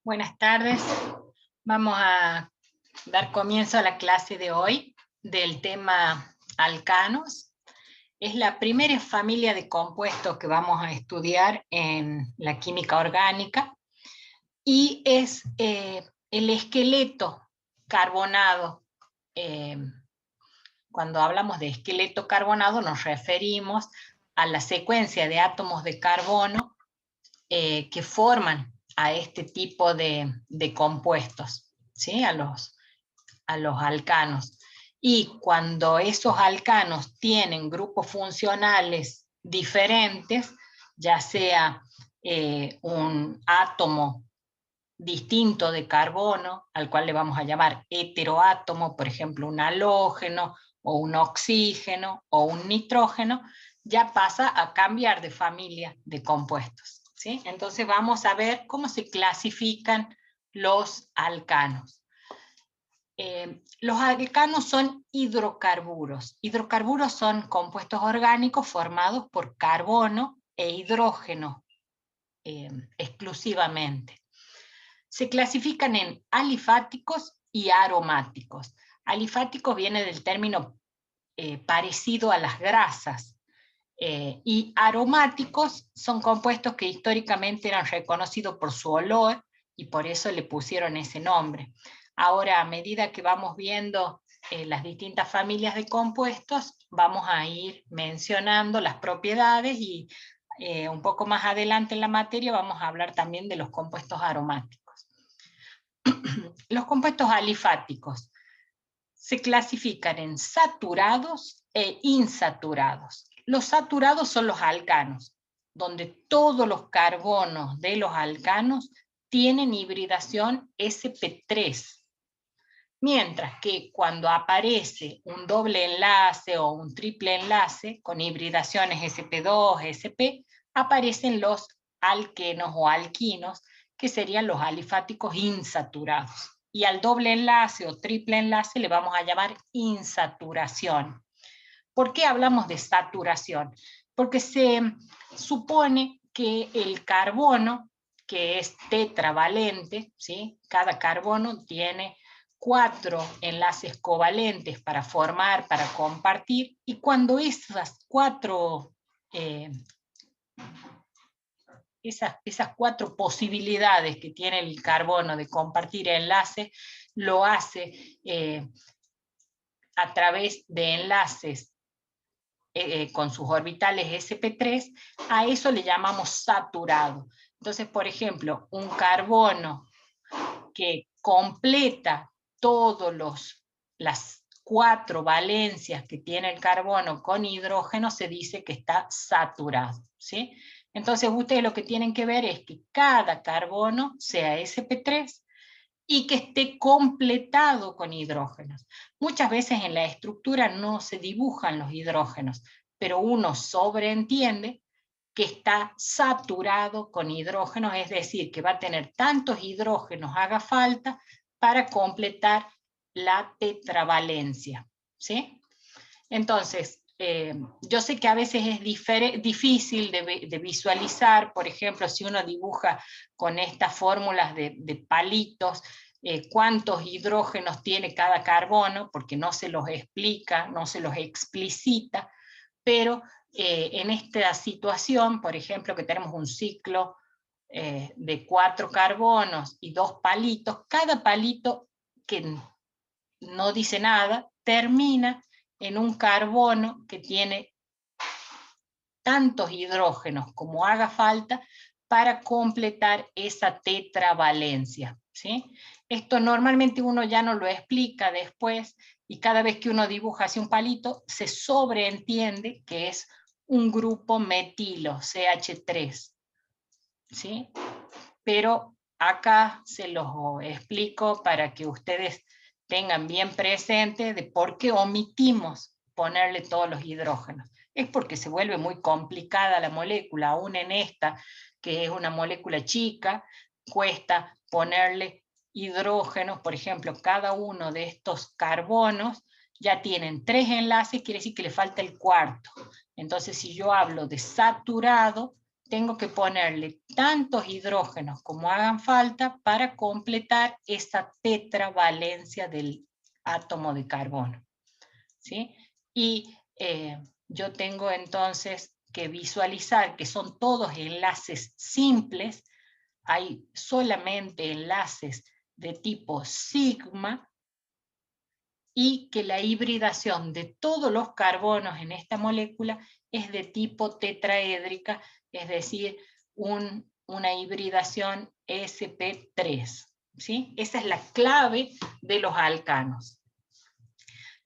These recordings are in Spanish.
Buenas tardes. Vamos a dar comienzo a la clase de hoy del tema alcanos. Es la primera familia de compuestos que vamos a estudiar en la química orgánica y es el esqueleto carbonado. Cuando hablamos de esqueleto carbonado nos referimos a la secuencia de átomos de carbono que forman a este tipo de compuestos, ¿sí? a los alcanos. Y cuando esos alcanos tienen grupos funcionales diferentes, ya sea un átomo distinto de carbono, al cual le vamos a llamar heteroátomo, por ejemplo, un halógeno, o un oxígeno, o un nitrógeno, ya pasa a cambiar de familia de compuestos, ¿sí? Entonces vamos a ver cómo se clasifican los alcanos. Los alcanos son hidrocarburos. Hidrocarburos son compuestos orgánicos formados por carbono e hidrógeno exclusivamente. Se clasifican en alifáticos y aromáticos. Alifáticos viene del término parecido a las grasas, y aromáticos son compuestos que históricamente eran reconocidos por su olor y por eso le pusieron ese nombre. Ahora, a medida que vamos viendo las distintas familias de compuestos, vamos a ir mencionando las propiedades y un poco más adelante en la materia vamos a hablar también de los compuestos aromáticos. Los compuestos alifáticos se clasifican en saturados e insaturados. Los saturados son los alcanos, donde todos los carbonos de los alcanos tienen hibridación sp3. Mientras que cuando aparece un doble enlace o un triple enlace con hibridaciones sp2, sp, aparecen los alquenos o alquinos, que serían los alifáticos insaturados. Y al doble enlace o triple enlace le vamos a llamar insaturación. ¿Por qué hablamos de saturación? Porque se supone que el carbono, que es tetravalente, ¿sí? Cada carbono tiene 4 enlaces covalentes para formar, para compartir, y cuando esas 4 posibilidades que tiene el carbono de compartir enlaces, lo hace a través de enlaces con sus orbitales sp3, a eso le llamamos saturado. Entonces, por ejemplo, un carbono que completa todas las 4 valencias que tiene el carbono con hidrógeno, se dice que está saturado, ¿sí? Entonces ustedes lo que tienen que ver es que cada carbono sea sp3 y que esté completado con hidrógenos. Muchas veces en la estructura no se dibujan los hidrógenos, pero uno sobreentiende que está saturado con hidrógenos, es decir, que va a tener tantos hidrógenos haga falta para completar la tetravalencia, ¿sí? Entonces, yo sé que a veces es difícil de visualizar, por ejemplo, si uno dibuja con estas fórmulas de palitos, cuántos hidrógenos tiene cada carbono, porque no se los explica, no se los explicita, pero en esta situación, por ejemplo, que tenemos un ciclo de 4 carbonos y 2 palitos, cada palito que no dice nada, termina en un carbono que tiene tantos hidrógenos como haga falta para completar esa tetravalencia, ¿sí? Esto normalmente uno ya no lo explica después, y cada vez que uno dibuja así un palito, se sobreentiende que es un grupo metilo, CH3, ¿sí? Pero acá se los explico para que ustedes tengan bien presente de por qué omitimos ponerle todos los hidrógenos. Es porque se vuelve muy complicada la molécula, aún en esta, que es una molécula chica, cuesta ponerle hidrógenos. Por ejemplo, cada uno de estos carbonos ya tienen 3 enlaces, quiere decir que le falta el cuarto. Entonces, si yo hablo de saturado, tengo que ponerle tantos hidrógenos como hagan falta para completar esa tetravalencia del átomo de carbono, ¿sí? Y yo tengo entonces que visualizar que son todos enlaces simples, hay solamente enlaces de tipo sigma, y que la hibridación de todos los carbonos en esta molécula es de tipo tetraédrica, es decir, una hibridación sp3, ¿sí? Esa es la clave de los alcanos.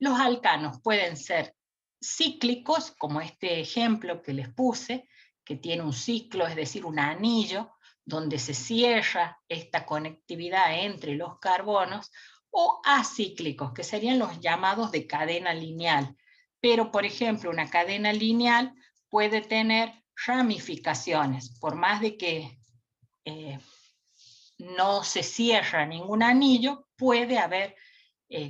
Los alcanos pueden ser cíclicos, como este ejemplo que les puse, que tiene un ciclo, es decir, un anillo, donde se cierra esta conectividad entre los carbonos, o acíclicos, que serían los llamados de cadena lineal. Pero, por ejemplo, una cadena lineal puede tener ramificaciones, por más de que no se cierra ningún anillo, puede haber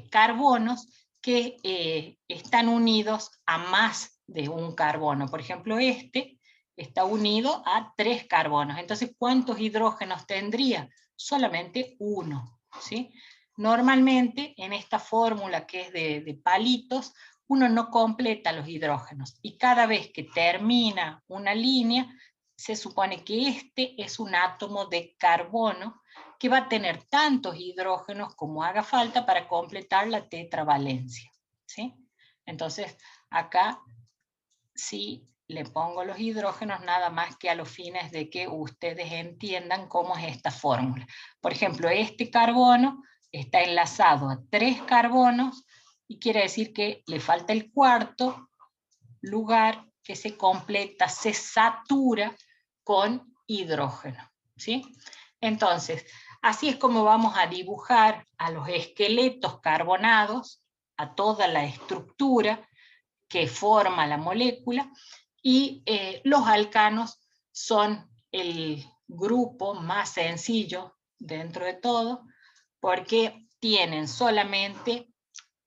carbonos que están unidos a más de un carbono. Por ejemplo, este está unido a 3 carbonos. Entonces, ¿cuántos hidrógenos tendría? Solamente uno, ¿sí? Normalmente, en esta fórmula que es de palitos, uno no completa los hidrógenos. Y cada vez que termina una línea, se supone que este es un átomo de carbono que va a tener tantos hidrógenos como haga falta para completar la tetravalencia, ¿sí? Entonces, acá sí le pongo los hidrógenos nada más que a los fines de que ustedes entiendan cómo es esta fórmula. Por ejemplo, este carbono está enlazado a 3 carbonos y quiere decir que le falta el cuarto lugar que se completa, se satura con hidrógeno, ¿sí? Entonces, así es como vamos a dibujar a los esqueletos carbonados, a toda la estructura que forma la molécula, y los alcanos son el grupo más sencillo dentro de todo, porque tienen solamente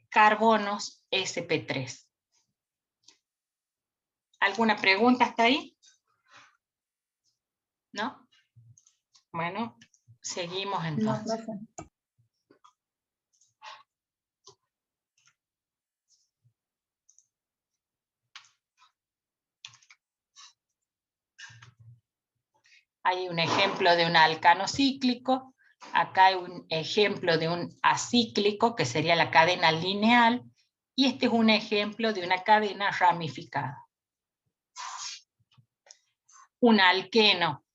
carbonos sp3. ¿Alguna pregunta hasta ahí? ¿No? Bueno, seguimos entonces. No, profe. Hay un ejemplo de un alcano cíclico, acá hay un ejemplo de un acíclico, que sería la cadena lineal, y este es un ejemplo de una cadena ramificada. Un alqueno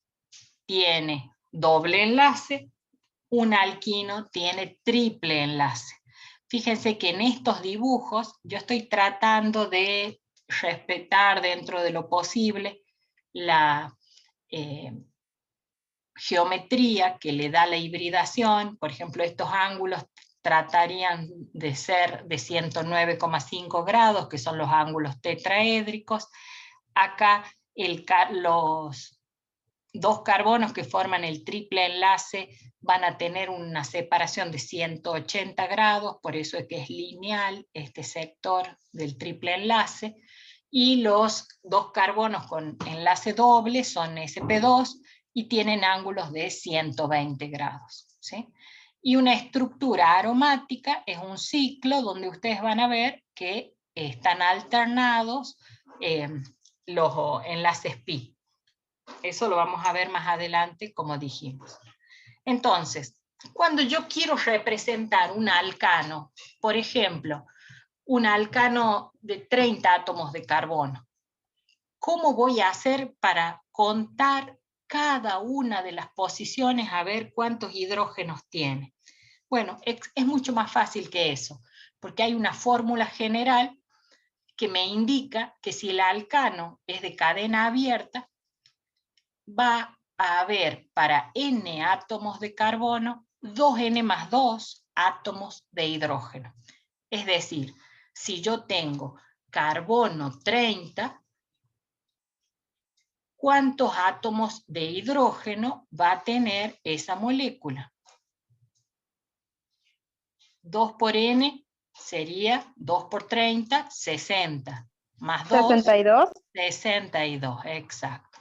tiene doble enlace, un alquino tiene triple enlace. Fíjense que en estos dibujos yo estoy tratando de respetar dentro de lo posible la geometría que le da la hibridación. Por ejemplo, estos ángulos tratarían de ser de 109,5 grados, que son los ángulos tetraédricos. Acá los 2 carbonos que forman el triple enlace van a tener una separación de 180 grados, por eso es que es lineal este sector del triple enlace, y los 2 carbonos con enlace doble son sp2 y tienen ángulos de 120 grados, ¿sí? Y una estructura aromática es un ciclo donde ustedes van a ver que están alternados los enlaces pi. Eso lo vamos a ver más adelante, como dijimos. Entonces, cuando yo quiero representar un alcano, por ejemplo, un alcano de 30 átomos de carbono, ¿cómo voy a hacer para contar cada una de las posiciones a ver cuántos hidrógenos tiene? Bueno, es mucho más fácil que eso, porque hay una fórmula general que me indica que si el alcano es de cadena abierta, va a haber para n átomos de carbono 2n más 2 átomos de hidrógeno. Es decir, si yo tengo carbono 30, ¿cuántos átomos de hidrógeno va a tener esa molécula? 2 por n sería 2 por 30, 60. Más 2, 62. 62, exacto.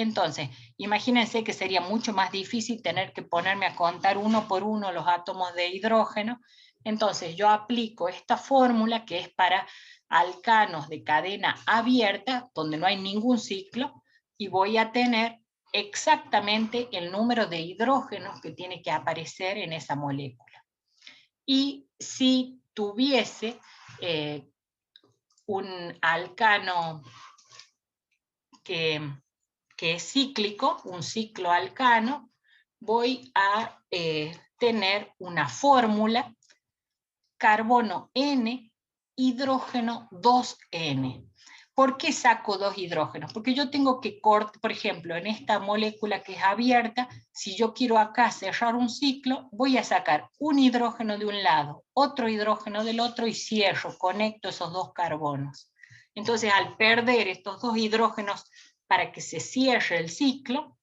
Entonces, imagínense que sería mucho más difícil tener que ponerme a contar uno por uno los átomos de hidrógeno. Entonces, yo aplico esta fórmula que es para alcanos de cadena abierta, donde no hay ningún ciclo, y voy a tener exactamente el número de hidrógenos que tiene que aparecer en esa molécula. Y si tuviese un alcano que es cíclico, un ciclo alcano, voy a tener una fórmula carbono N, hidrógeno 2N. ¿Por qué saco 2 hidrógenos? Porque yo tengo que cortar, por ejemplo, en esta molécula que es abierta, si yo quiero acá cerrar un ciclo, voy a sacar un hidrógeno de un lado, otro hidrógeno del otro y cierro, conecto esos 2 carbonos. Entonces, al perder estos 2 hidrógenos para que se cierre el ciclo,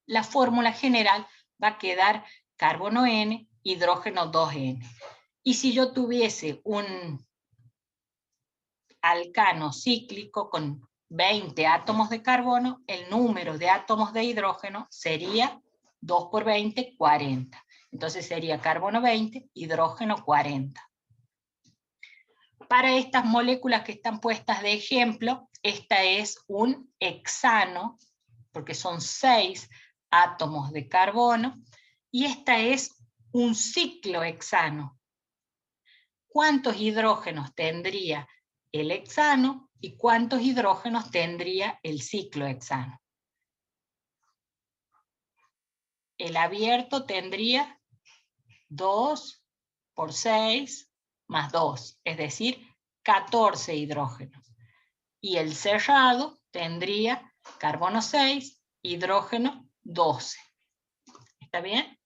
la fórmula general va a quedar carbono N, hidrógeno 2N. Y si yo tuviese un alcano cíclico con 20 átomos de carbono, el número de átomos de hidrógeno sería 2 por 20, 40. Entonces sería carbono 20, hidrógeno 40. Para estas moléculas que están puestas de ejemplo, esta es un hexano, porque son 6 átomos de carbono, y esta es un ciclohexano. ¿Cuántos hidrógenos tendría el hexano y cuántos hidrógenos tendría el ciclohexano? El abierto tendría 2 por 6 más 2, es decir, 14 hidrógenos. Y el cerrado tendría carbono 6, hidrógeno 12. ¿Está bien?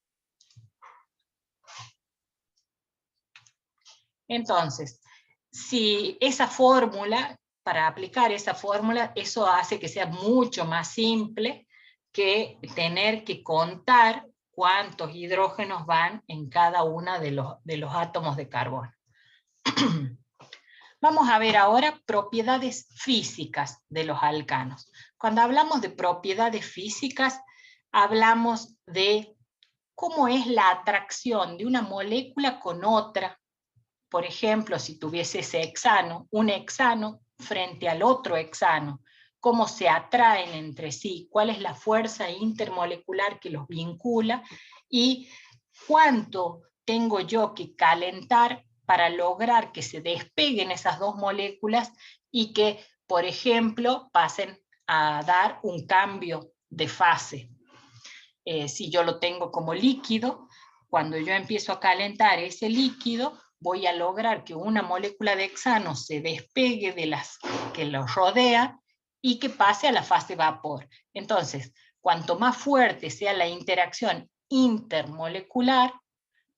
Entonces, si esa fórmula, para aplicar esa fórmula, eso hace que sea mucho más simple que tener que contar cuántos hidrógenos van en cada uno de los átomos de carbono. Vamos a ver ahora propiedades físicas de los alcanos. Cuando hablamos de propiedades físicas, hablamos de cómo es la atracción de una molécula con otra. Por ejemplo, si tuviese ese hexano, un hexano frente al otro hexano, cómo se atraen entre sí, cuál es la fuerza intermolecular que los vincula y cuánto tengo yo que calentar para lograr que se despeguen esas dos moléculas y que, por ejemplo, pasen a dar un cambio de fase. Si yo lo tengo como líquido, cuando yo empiezo a calentar ese líquido, voy a lograr que una molécula de hexano se despegue de las que lo rodean y que pase a la fase vapor. Entonces, cuanto más fuerte sea la interacción intermolecular,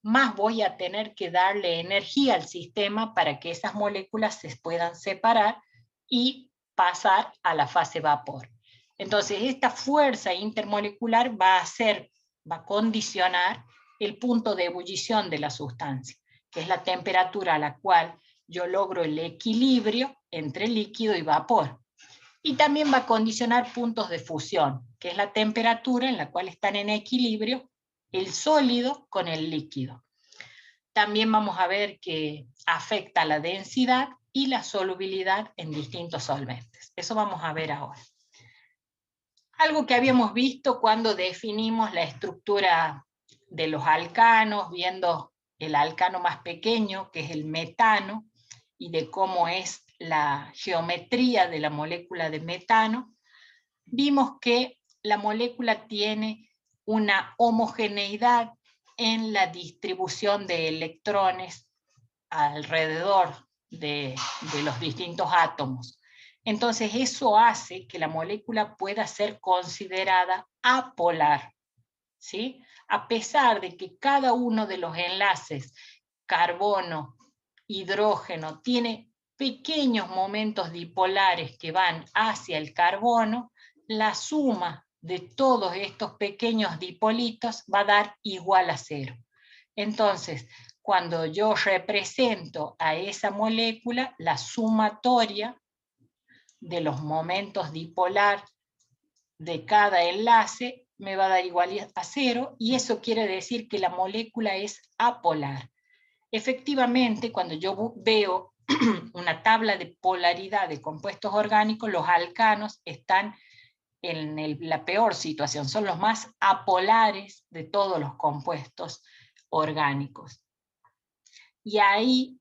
más voy a tener que darle energía al sistema para que esas moléculas se puedan separar y pasar a la fase vapor. Entonces, esta fuerza intermolecular va a condicionar el punto de ebullición de la sustancia, que es la temperatura a la cual yo logro el equilibrio entre líquido y vapor. Y también va a condicionar puntos de fusión, que es la temperatura en la cual están en equilibrio el sólido con el líquido. También vamos a ver que afecta la densidad y la solubilidad en distintos solventes. Eso vamos a ver ahora. Algo que habíamos visto cuando definimos la estructura de los alcanos, viendo el alcano más pequeño, que es el metano, y de cómo es la geometría de la molécula de metano, vimos que la molécula tiene una homogeneidad en la distribución de electrones alrededor de los distintos átomos. Entonces eso hace que la molécula pueda ser considerada apolar, ¿sí? A pesar de que cada uno de los enlaces carbono, hidrógeno, tiene pequeños momentos dipolares que van hacia el carbono, la suma de todos estos pequeños dipolitos va a dar igual a 0. Entonces, cuando yo represento a esa molécula, la sumatoria de los momentos dipolar de cada enlace me va a dar igual a 0, y eso quiere decir que la molécula es apolar. Efectivamente, cuando yo veo una tabla de polaridad de compuestos orgánicos, los alcanos están en la peor situación, son los más apolares de todos los compuestos orgánicos. Y ahí,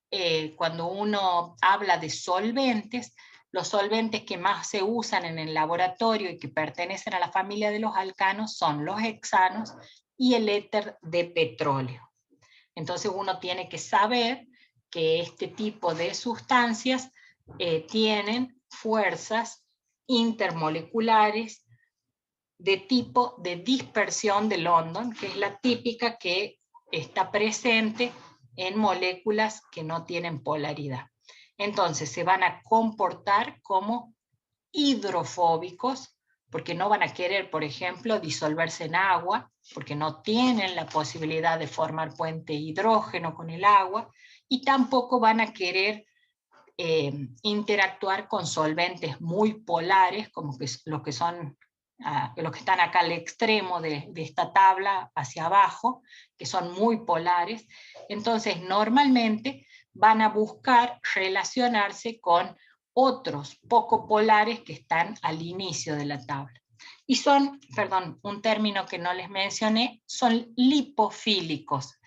cuando uno habla de solventes, los solventes que más se usan en el laboratorio y que pertenecen a la familia de los alcanos son los hexanos y el éter de petróleo. Entonces uno tiene que saber que este tipo de sustancias tienen fuerzas intermoleculares de tipo de dispersión de London, que es la típica que está presente en moléculas que no tienen polaridad. Entonces se van a comportar como hidrofóbicos, porque no van a querer, por ejemplo, disolverse en agua, porque no tienen la posibilidad de formar puente hidrógeno con el agua, y tampoco van a querer interactuar con solventes muy polares, como que los que son los que están acá al extremo de esta tabla hacia abajo, que son muy polares. Entonces normalmente van a buscar relacionarse con otros poco polares que están al inicio de la tabla. Y son, perdón, un término que no les mencioné, son lipofílicos.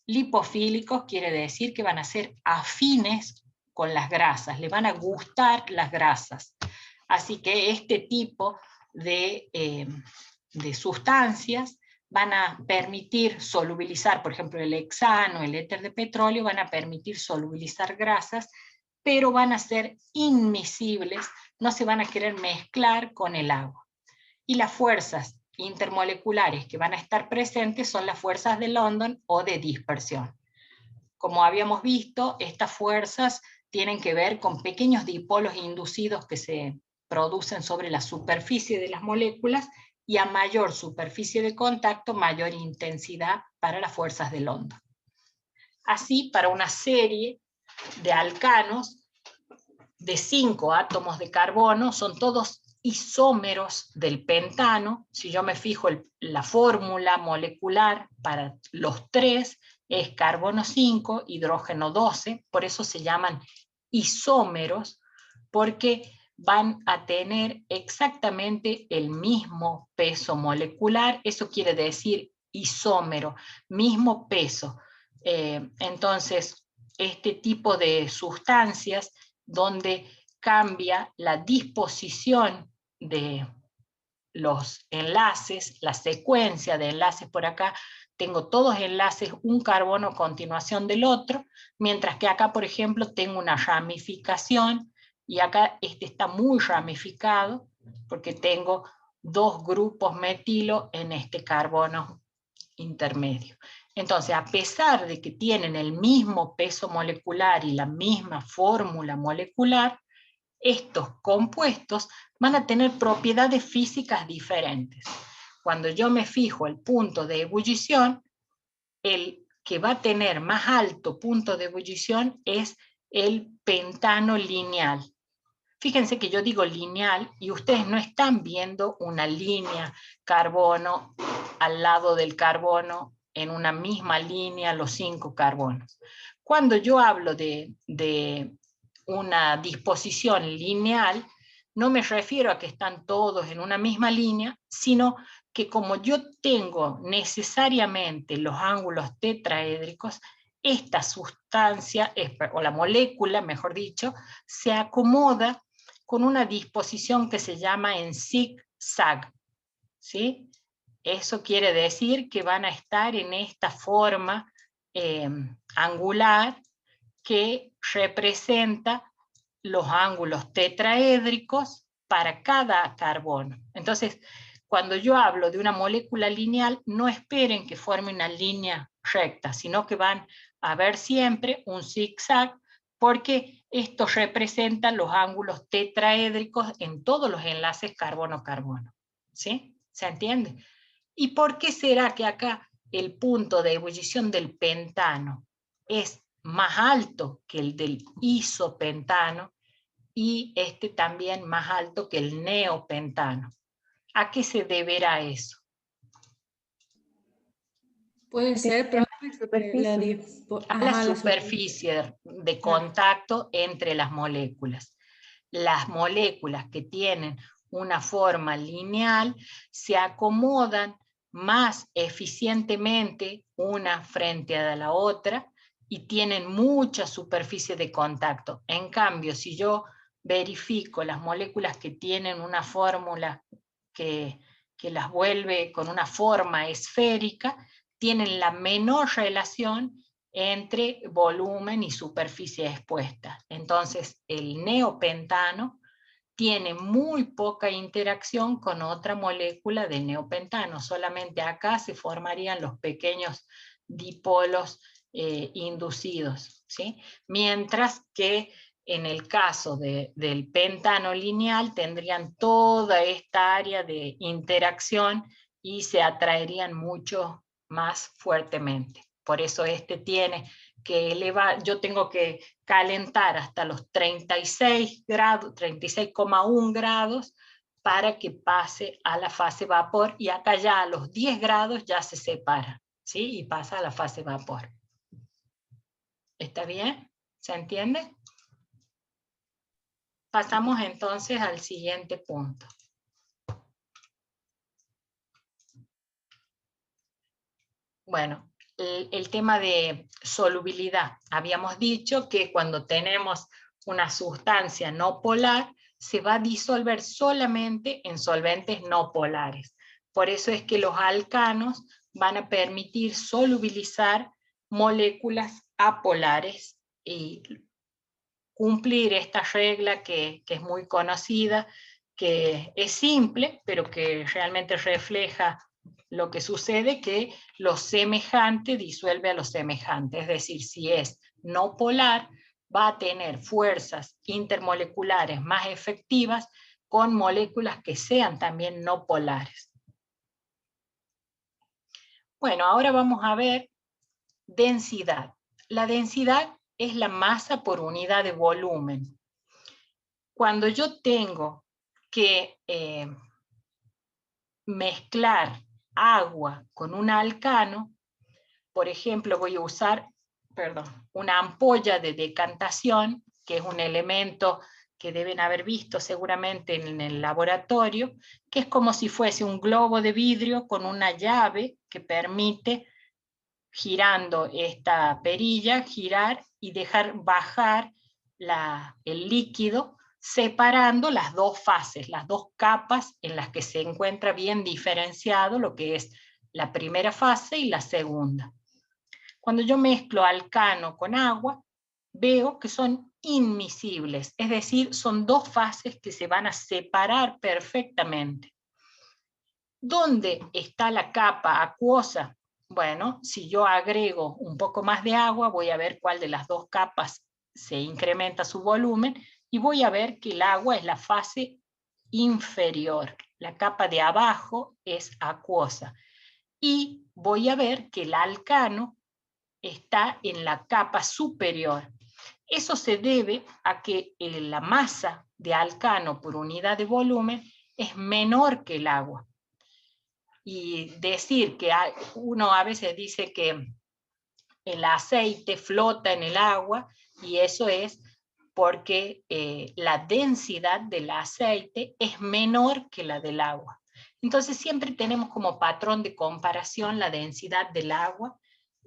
Lipofílicos quiere decir que van a ser afines con las grasas, le van a gustar las grasas. Así que este tipo de sustancias van a permitir solubilizar, por ejemplo, el hexano, el éter de petróleo, van a permitir solubilizar grasas, pero van a ser inmiscibles, no se van a querer mezclar con el agua. Y las fuerzas intermoleculares que van a estar presentes son las fuerzas de London o de dispersión. Como habíamos visto, estas fuerzas tienen que ver con pequeños dipolos inducidos que se producen sobre la superficie de las moléculas, y a mayor superficie de contacto, mayor intensidad para las fuerzas de London. Así, para una serie de alcanos de 5 átomos de carbono, son todos isómeros del pentano. Si yo me fijo la fórmula molecular para los tres, es carbono 5, hidrógeno 12, por eso se llaman isómeros, porque van a tener exactamente el mismo peso molecular. Eso quiere decir isómero, mismo peso. Entonces, este tipo de sustancias donde cambia la disposición de los enlaces, la secuencia de enlaces por acá, tengo todos enlaces, un carbono a continuación del otro, mientras que acá, por ejemplo, tengo una ramificación, y acá este está muy ramificado, porque tengo dos grupos metilo en este carbono intermedio. Entonces, a pesar de que tienen el mismo peso molecular y la misma fórmula molecular, estos compuestos van a tener propiedades físicas diferentes. Cuando yo me fijo el punto de ebullición, el que va a tener más alto punto de ebullición es el pentano lineal. Fíjense que yo digo lineal y ustedes no están viendo una línea carbono al lado del carbono en una misma línea los 5 carbonos. Cuando yo hablo de una disposición lineal, no me refiero a que están todos en una misma línea, sino que como yo tengo necesariamente los ángulos tetraédricos, esta sustancia, o la molécula, mejor dicho, se acomoda con una disposición que se llama en zig-zag, ¿sí? Eso quiere decir que van a estar en esta forma angular que representa los ángulos tetraédricos para cada carbono. Entonces, cuando yo hablo de una molécula lineal, no esperen que forme una línea recta, sino que van a ver siempre un zigzag, porque esto representa los ángulos tetraédricos en todos los enlaces carbono-carbono. ¿Sí? ¿Se entiende? ¿Y por qué será que acá el punto de ebullición del pentano es más alto que el del isopentano y este también más alto que el neopentano? ¿A qué se deberá eso? Puede ser, pero A la superficie de contacto entre las moléculas. Las moléculas que tienen una forma lineal se acomodan más eficientemente una frente a la otra y tienen mucha superficie de contacto. En cambio, si yo verifico las moléculas que tienen una fórmula que las vuelve con una forma esférica, tienen la menor relación entre volumen y superficie expuesta. Entonces, el neopentano tiene muy poca interacción con otra molécula de neopentano. Solamente acá se formarían los pequeños dipolos inducidos, ¿sí? Mientras que en el caso del pentano lineal tendrían toda esta área de interacción y se atraerían mucho más fuertemente. Por eso este tiene que elevar, yo tengo que calentar hasta los 36 grados, 36,1 grados, para que pase a la fase vapor, y acá ya a los 10 grados ya se separa, ¿sí? Y pasa a la fase vapor. ¿Está bien? ¿Se entiende? Pasamos entonces al siguiente punto. Bueno, el tema de solubilidad. Habíamos dicho que cuando tenemos una sustancia no polar, se va a disolver solamente en solventes no polares. Por eso es que los alcanos van a permitir solubilizar moléculas apolares y cumplir esta regla que es muy conocida, que es simple, pero que realmente refleja lo que sucede, que lo semejante disuelve a lo semejante. Es decir, si es no polar, va a tener fuerzas intermoleculares más efectivas con moléculas que sean también no polares. Bueno, ahora vamos a ver densidad. La densidad es la masa por unidad de volumen. Cuando yo tengo que mezclar agua con un alcano, por ejemplo, voy a usar una ampolla de decantación, que es un elemento que deben haber visto seguramente en el laboratorio, que es como si fuese un globo de vidrio con una llave que permite, girando esta perilla, girar y dejar bajar el líquido, separando las dos fases, las dos capas en las que se encuentra bien diferenciado lo que es la primera fase y la segunda. Cuando yo mezclo alcano con agua, veo que son inmiscibles, es decir, son dos fases que se van a separar perfectamente. ¿Dónde está la capa acuosa? Bueno, si yo agrego un poco más de agua, voy a ver cuál de las dos capas se incrementa su volumen, y voy a ver que el agua es la fase inferior. La capa de abajo es acuosa. Y voy a ver que el alcano está en la capa superior. Eso se debe a que la masa de alcano por unidad de volumen es menor que el agua. Y decir que uno a veces dice que el aceite flota en el agua, y eso es porque la densidad del aceite es menor que la del agua. Entonces siempre tenemos como patrón de comparación la densidad del agua,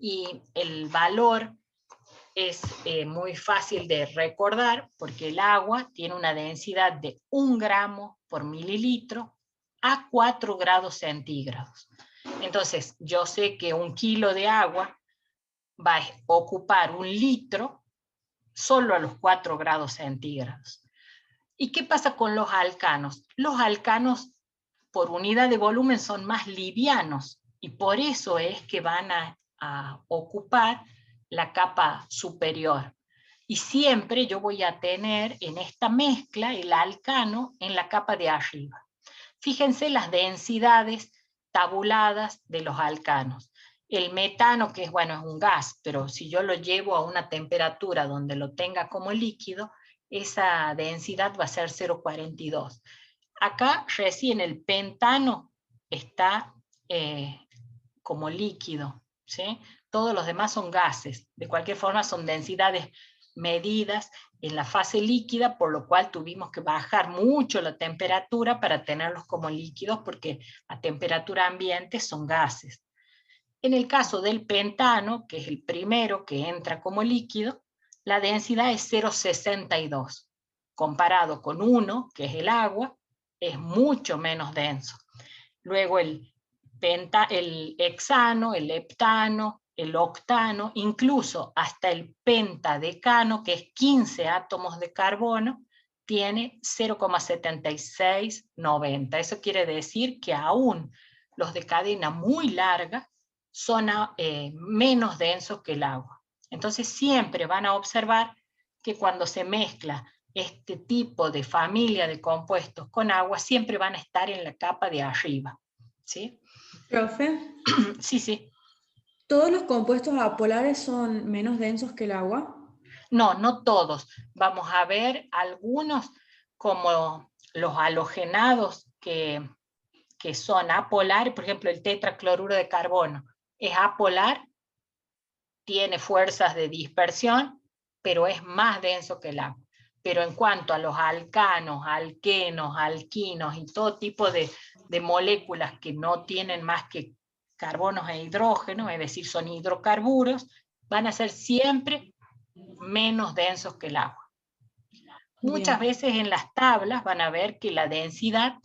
y el valor es muy fácil de recordar, porque el agua tiene una densidad de 1 gramo por mililitro a 4 grados centígrados. Entonces, yo sé que 1 kilo de agua va a ocupar 1 litro solo a los 4 grados centígrados. ¿Y qué pasa con los alcanos? Los alcanos por unidad de volumen son más livianos, y por eso es que van a ocupar la capa superior. Y siempre yo voy a tener en esta mezcla el alcano en la capa de arriba. Fíjense las densidades tabuladas de los alcanos. El metano, que es, bueno, es un gas, pero si yo lo llevo a una temperatura donde lo tenga como líquido, esa densidad va a ser 0,42. Acá recién el pentano está como líquido, ¿sí? Todos los demás son gases. De cualquier forma son densidades medidas en la fase líquida, por lo cual tuvimos que bajar mucho la temperatura para tenerlos como líquidos, porque a temperatura ambiente son gases. En el caso del pentano, que es el primero que entra como líquido, la densidad es 0,62. Comparado con 1, que es el agua, es mucho menos denso. Luego el hexano, el heptano, el octano, incluso hasta el pentadecano, que es 15 átomos de carbono, tiene 0,7690. Eso quiere decir que aún los de cadena muy larga son menos densos que el agua. Entonces siempre van a observar que cuando se mezcla este tipo de familia de compuestos con agua, siempre van a estar en la capa de arriba. ¿Sí? Profe, Sí, sí. ¿todos los compuestos apolares son menos densos que el agua? No, no todos. Vamos a ver algunos como los halogenados que son apolares, por ejemplo, el tetracloruro de carbono es apolar, tiene fuerzas de dispersión, pero es más denso que el agua. Pero en cuanto a los alcanos, alquenos, alquinos y todo tipo de moléculas que no tienen más que carbonos e hidrógenos, es decir, son hidrocarburos, van a ser siempre menos densos que el agua. Muchas Bien. veces en las tablas van a ver que la densidad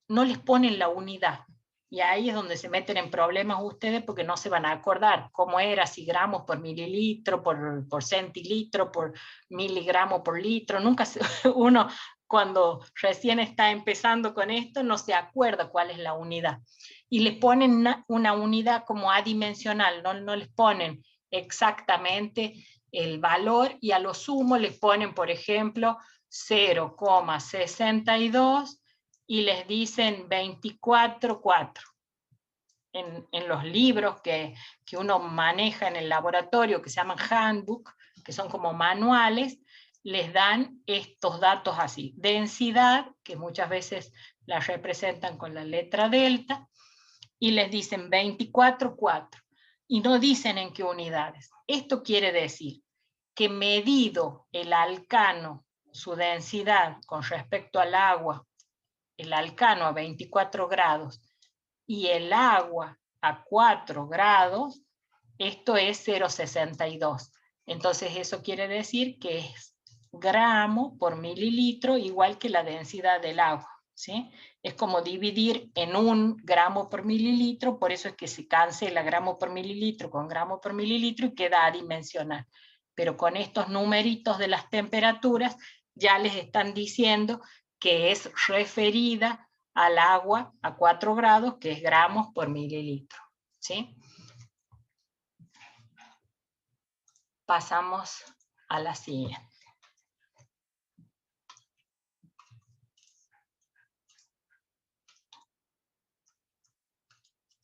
no les ponen la unidad. Y ahí es donde se meten en problemas ustedes porque no se van a acordar cómo era, si gramos por mililitro, por centilitro, por miligramo por litro. Nunca uno cuando recién está empezando con esto no se acuerda cuál es la unidad. Y les ponen una unidad como adimensional, no les ponen exactamente el valor y a lo sumo les ponen, por ejemplo, 0,62 y les dicen 24,4. En los libros que uno maneja en el laboratorio, que se llaman handbook, que son como manuales, les dan estos datos así. Densidad, que muchas veces la representan con la letra delta, y les dicen 24,4. Y no dicen en qué unidades. Esto quiere decir que medido el alcano, su densidad con respecto al agua, el alcano a 24 grados y el agua a 4 grados, esto es 0,62. Entonces eso quiere decir que es gramo por mililitro igual que la densidad del agua. ¿Sí? Es como dividir en 1 gramo por mililitro, por eso es que se cancela gramo por mililitro con gramo por mililitro y queda adimensional. Pero con estos numeritos de las temperaturas ya les están diciendo que es referida al agua a 4 grados, que es gramos por mililitro. ¿Sí? Pasamos a la siguiente.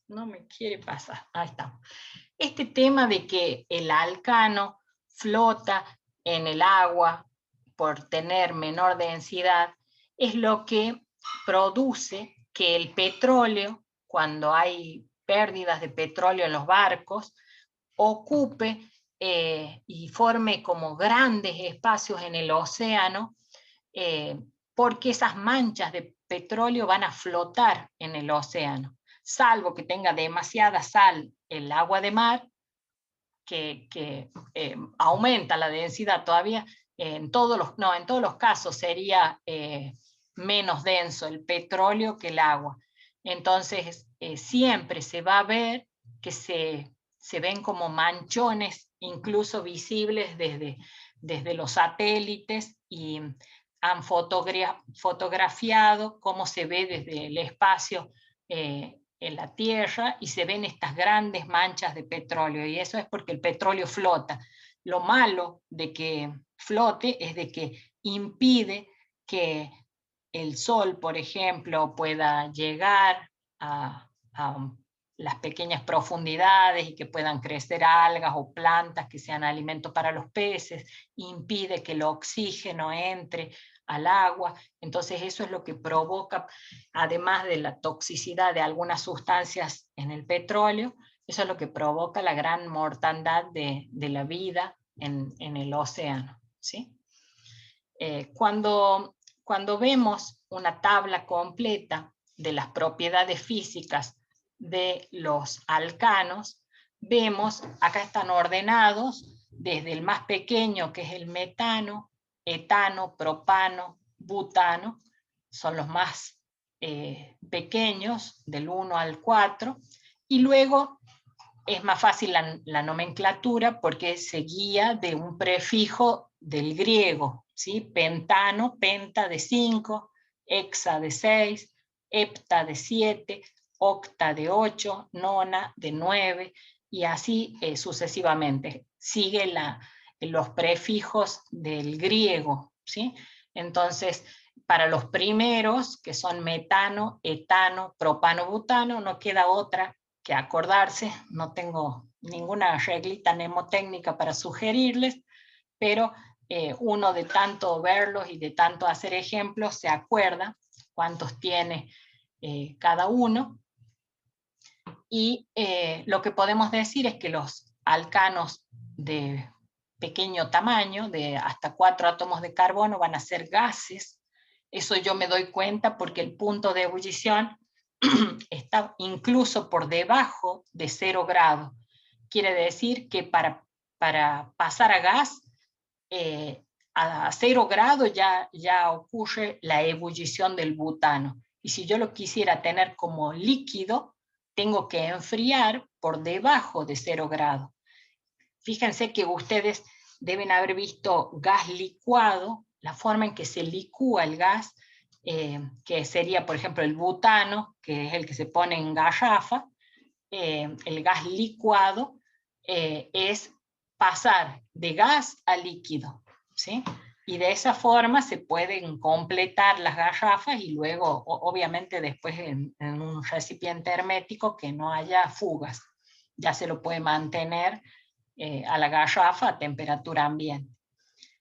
No me quiere pasar. Ahí está. Este tema de que el alcano flota en el agua por tener menor densidad es lo que produce que el petróleo, cuando hay pérdidas de petróleo en los barcos, ocupe y forme como grandes espacios en el océano, porque esas manchas de petróleo van a flotar en el océano. Salvo que tenga demasiada sal el agua de mar, que aumenta la densidad todavía, en todos los casos sería menos denso el petróleo que el agua. Entonces, siempre se va a ver que se ven como manchones, incluso visibles desde los satélites, y han fotografiado cómo se ve desde el espacio en la Tierra y se ven estas grandes manchas de petróleo, y eso es porque el petróleo flota. Lo malo de que flote es de que impide que el sol, por ejemplo, pueda llegar a las pequeñas profundidades y que puedan crecer algas o plantas que sean alimento para los peces, impide que el oxígeno entre al agua. Entonces eso es lo que provoca, además de la toxicidad de algunas sustancias en el petróleo, eso es lo que provoca la gran mortandad de la vida en el océano, ¿sí? Cuando vemos una tabla completa de las propiedades físicas de los alcanos, vemos, acá están ordenados desde el más pequeño, que es el metano, etano, propano, butano, son los más pequeños, del 1 al 4, y luego es más fácil la nomenclatura porque se guía de un prefijo del griego, ¿sí? Pentano, penta de 5, hexa de 6, hepta de 7, octa de 8, nona de 9, y así sucesivamente. Sigue los prefijos del griego, ¿sí? Entonces, para los primeros, que son metano, etano, propano, butano, no queda otra que acordarse. No tengo ninguna reglita mnemotécnica para sugerirles, pero uno de tanto verlos y de tanto hacer ejemplos se acuerda cuántos tiene cada uno. Y lo que podemos decir es que los alcanos de pequeño tamaño, de hasta 4 átomos de carbono, van a ser gases. Eso yo me doy cuenta porque el punto de ebullición está incluso por debajo de 0 grados. Quiere decir que para pasar a gas, a 0 grados ya ocurre la ebullición del butano. Y si yo lo quisiera tener como líquido, tengo que enfriar por debajo de 0 grados. Fíjense que ustedes deben haber visto gas licuado, la forma en que se licúa el gas, que sería, por ejemplo, el butano, que es el que se pone en garrafa. El gas licuado es pasar de gas a líquido, ¿sí? Y de esa forma se pueden completar las garrafas y luego, obviamente, después en un recipiente hermético que no haya fugas. Ya se lo puede mantener a la garrafa a temperatura ambiente.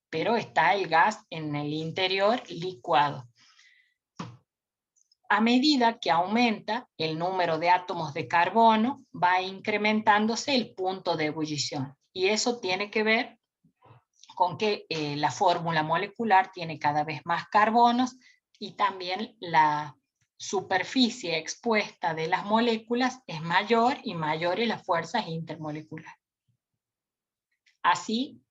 Pero está el gas en el interior licuado. A medida que aumenta el número de átomos de carbono, va incrementándose el punto de ebullición. Y eso tiene que ver con que la fórmula molecular tiene cada vez más carbonos y también la superficie expuesta de las moléculas es mayor y mayores las fuerzas intermoleculares. Así,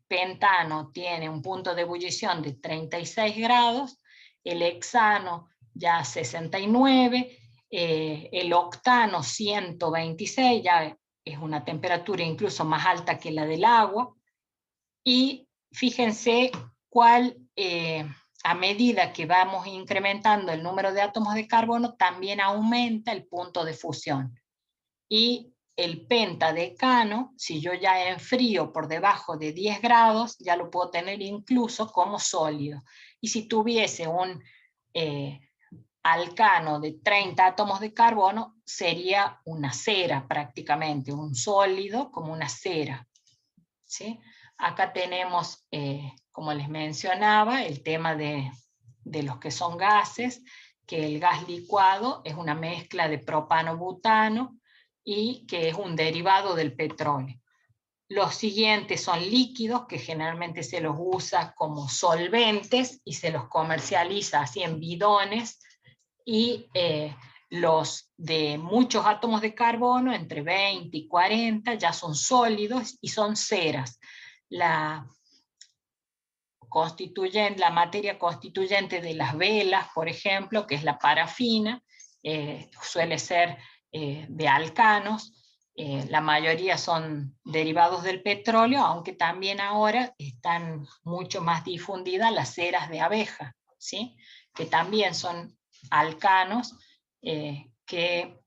pentano tiene un punto de ebullición de 36 grados, el hexano ya 69, el octano 126, ya es una temperatura incluso más alta que la del agua, y fíjense cuál, a medida que vamos incrementando el número de átomos de carbono, también aumenta el punto de fusión. Y el pentadecano, si yo ya enfrío por debajo de 10 grados, ya lo puedo tener incluso como sólido. Y si tuviese un alcano de 30 átomos de carbono, sería una cera prácticamente, un sólido como una cera, ¿sí? Acá tenemos, como les mencionaba, el tema de los que son gases, que el gas licuado es una mezcla de propano-butano, y que es un derivado del petróleo. Los siguientes son líquidos, que generalmente se los usa como solventes y se los comercializa así en bidones, y los de muchos átomos de carbono, entre 20 y 40, ya son sólidos y son ceras. La materia constituyente de las velas, por ejemplo, que es la parafina, suele ser de alcanos. La mayoría son derivados del petróleo, aunque también ahora están mucho más difundidas las ceras de abeja, ¿sí? Que también son alcanos que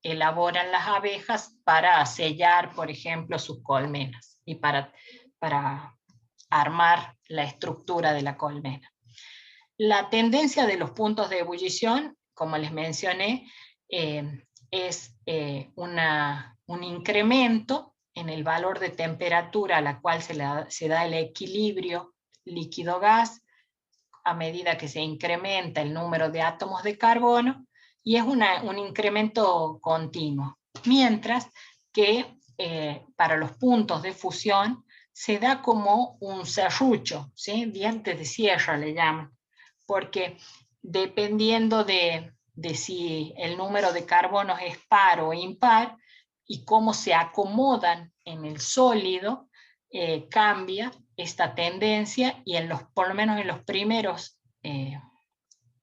elaboran las abejas para sellar, por ejemplo, sus colmenas y para armar la estructura de la colmena. La tendencia de los puntos de ebullición, como les mencioné, es un incremento en el valor de temperatura a la cual se da el equilibrio líquido-gas a medida que se incrementa el número de átomos de carbono, y es un incremento continuo. Mientras que para los puntos de fusión se da como un serrucho, ¿sí? Dientes de sierra le llaman, porque dependiendo de si el número de carbonos es par o impar, y cómo se acomodan en el sólido, cambia esta tendencia, y por lo menos en los primeros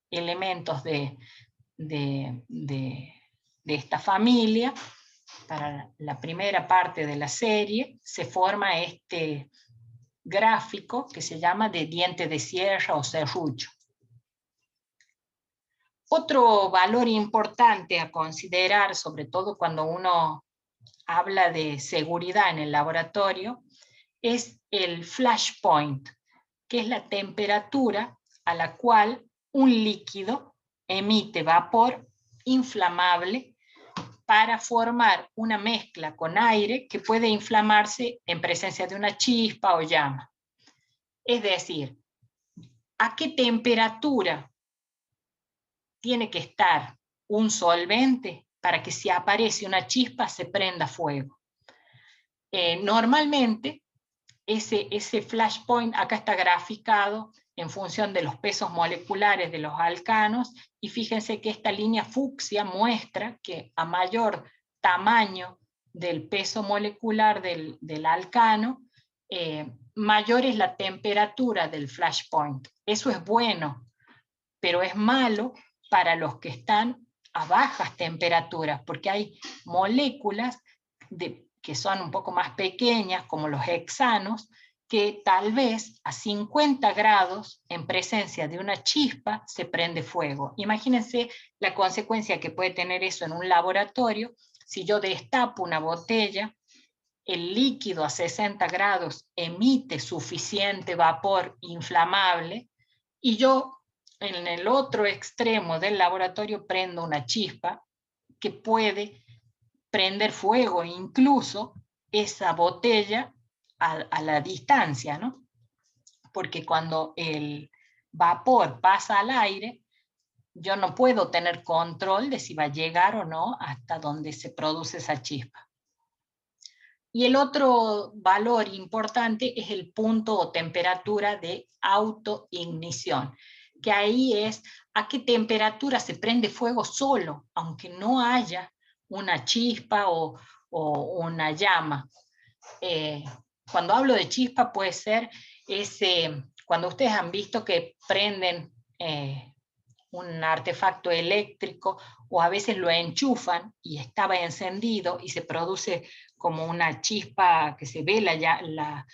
elementos de esta familia, para la primera parte de la serie, se forma este gráfico que se llama de diente de sierra o serrucho. Otro valor importante a considerar, sobre todo cuando uno habla de seguridad en el laboratorio, es el flash point, que es la temperatura a la cual un líquido emite vapor inflamable para formar una mezcla con aire que puede inflamarse en presencia de una chispa o llama. Es decir, ¿a qué temperatura tiene que estar un solvente para que si aparece una chispa se prenda fuego? Normalmente, ese flash point acá está graficado en función de los pesos moleculares de los alcanos, y fíjense que esta línea fucsia muestra que a mayor tamaño del peso molecular del alcano, mayor es la temperatura del flash point. Eso es bueno, pero es malo para los que están a bajas temperaturas, porque hay moléculas que son un poco más pequeñas, como los hexanos, que tal vez a 50 grados, en presencia de una chispa, se prende fuego. Imagínense la consecuencia que puede tener eso en un laboratorio. Si yo destapo una botella, el líquido a 60 grados emite suficiente vapor inflamable, y yo en el otro extremo del laboratorio prendo una chispa que puede prender fuego incluso esa botella a la distancia, ¿no? Porque cuando el vapor pasa al aire, yo no puedo tener control de si va a llegar o no hasta donde se produce esa chispa. Y el otro valor importante es el punto o temperatura de autoignición, que ahí es a qué temperatura se prende fuego solo, aunque no haya una chispa o una llama. Cuando hablo de chispa puede ser cuando ustedes han visto que prenden un artefacto eléctrico, o a veces lo enchufan y estaba encendido y se produce como una chispa que se ve la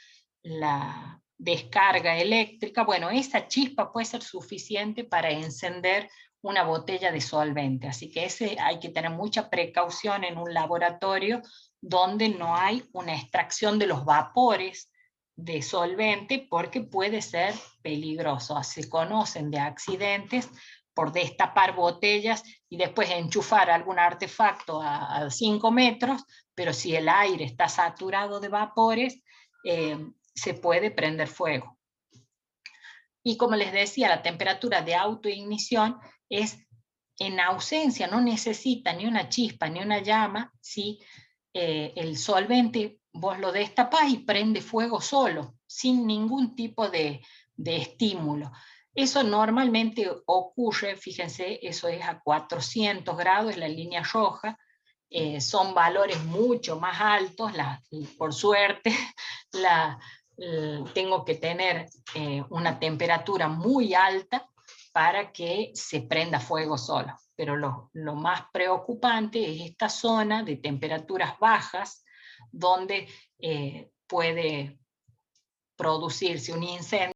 descarga eléctrica. Bueno, esa chispa puede ser suficiente para encender una botella de solvente, así que hay que tener mucha precaución en un laboratorio donde no hay una extracción de los vapores de solvente, porque puede ser peligroso. Se conocen de accidentes por destapar botellas y después enchufar algún artefacto a 5 metros, pero si el aire está saturado de vapores, se puede prender fuego. Y como les decía, la temperatura de autoignición es en ausencia, no necesita ni una chispa ni una llama, si el solvente vos lo destapás y prende fuego solo, sin ningún tipo de estímulo. Eso normalmente ocurre, fíjense, eso es a 400 grados, es la línea roja. Son valores mucho más altos, por suerte tengo que tener una temperatura muy alta para que se prenda fuego solo. Pero lo más preocupante es esta zona de temperaturas bajas, donde puede producirse un incendio